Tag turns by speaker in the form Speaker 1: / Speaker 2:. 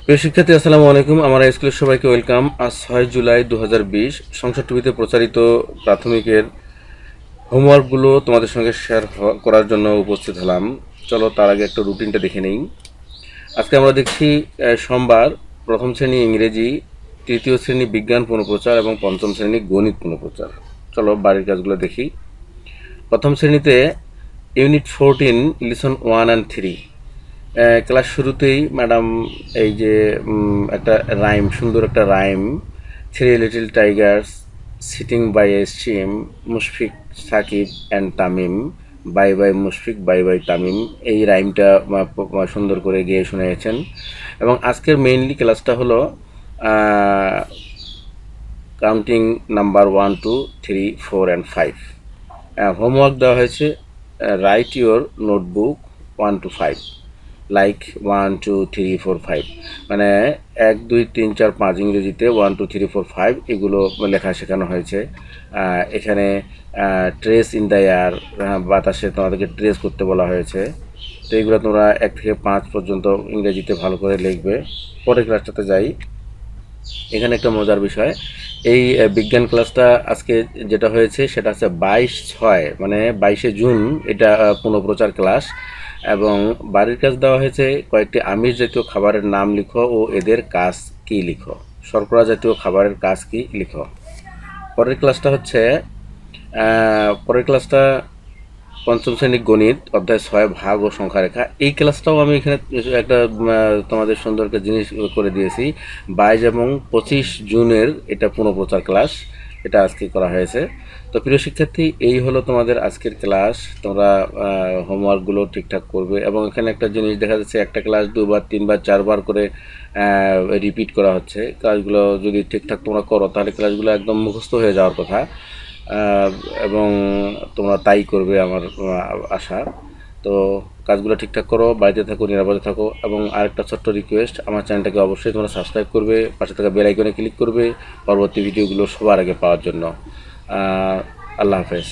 Speaker 1: প্রিয় শিক্ষার্থী, আসসালামু আলাইকুম। আমার স্কুলের সবাইকে ওয়েলকাম। আজ 6 জুলাই 2020 সংসদ টিভিতে প্রচারিত প্রাথমিকের হোমওয়ার্কগুলো তোমাদের সঙ্গে শেয়ার করার জন্য উপস্থিত হলাম। চলো তার আগে একটা রুটিনটা দেখে নেই। আজকে আমরা দেখছি সোমবার প্রথম শ্রেণী ইংরেজি, তৃতীয় শ্রেণী বিজ্ঞান পুনঃপ্রচার এবং পঞ্চম শ্রেণী গণিত পুনঃপ্রচার। চলো বাড়ির কাজগুলো দেখি। প্রথম শ্রেণীতে ইউনিট 14 লিসন 1 অ্যান্ড 3 ক্লাস শুরুতেই ম্যাডাম এই যে একটা রাইম, সুন্দর একটা rhyme, three little tigers sitting by a stream, Mushfiq, Shakib and Tamim, bye bye Mushfiq, bye bye Tamim, এই রাইমটা সুন্দর করে গেয়ে শুনিয়েছেন। এবং আজকের মেইনলি ক্লাসটা হলো কাউন্টিং নাম্বার 1, 2, 3, 4 অ্যান্ড 5। হোমওয়ার্ক দেওয়া হয়েছে right your notebook 1 to 5, like 1, 2, 3, 4, 5, মানে 1, 2, 3, 4, 5 ইংরেজিতে 1, 2, 3, 4, 5 এগুলো লেখা শেখানো হয়েছে। এখানে ট্রেস ইন দ্য এয়ার, বাতাসে তোমাদেরকে ট্রেস করতে বলা হয়েছে। তো এইগুলো তোমরা 1 থেকে 5 পর্যন্ত ইংরেজিতে ভালো করে লিখবে। পরের ক্লাসটাতে যাই। এখানে একটা মজার বিষয়, এই বিজ্ঞান ক্লাসটা আজকে যেটা হয়েছে সেটা হচ্ছে 22/6, মানে 22শে জুন, এটা পুনঃপ্রচার ক্লাস। এবং বাড়ির কাজ দেওয়া হয়েছে কয়েকটি আমিষ জাতীয় খাবারের নাম লিখো ও এদের কাজ কি লিখো। শর্করা জাতীয় খাবারের কাজ কি লিখো। পরের ক্লাসটা হচ্ছে পরের ক্লাসটা পঞ্চম শ্রেণী গণিত, অধ্যায় 6, ভাগ ও সংখ্যা রেখা। এই ক্লাসটাও আমি এখানে একটা তোমাদের সুন্দর একটা জিনিস করে দিয়েছি। 22 এবং 25 জুনের এটা পুনঃপ্রচার ক্লাস, এটা আজকে করা হয়েছে। তো প্রিয় শিক্ষার্থী, এই হলো তোমাদের আজকের ক্লাস। তোমরা হোমওয়ার্কগুলো ঠিকঠাক করবে। এবং এখানে একটা জিনিস দেখা যাচ্ছে, একটা ক্লাস 2বার 3বার 4বার করে রিপিট করা হচ্ছে। কাজগুলো যদি ঠিকঠাক তোমরা করো তাহলে ক্লাসগুলো একদম মুখস্থ হয়ে যাওয়ার কথা। এবং তোমরা তাই করবে আমার আশা। তো কাজগুলো ঠিকঠাক করো, বাড়িতে থাকো, নিরাপদে থাকো। এবং আরেকটা ছোট্ট রিকোয়েস্ট, আমার চ্যানেলটাকে অবশ্যই তোমরা সাবস্ক্রাইব করবে, পাশে থাকা বেল আইকনে ক্লিক করবে পরবর্তী ভিডিওগুলো সবার আগে পাওয়ার জন্য। আল্লাহ হাফেজ।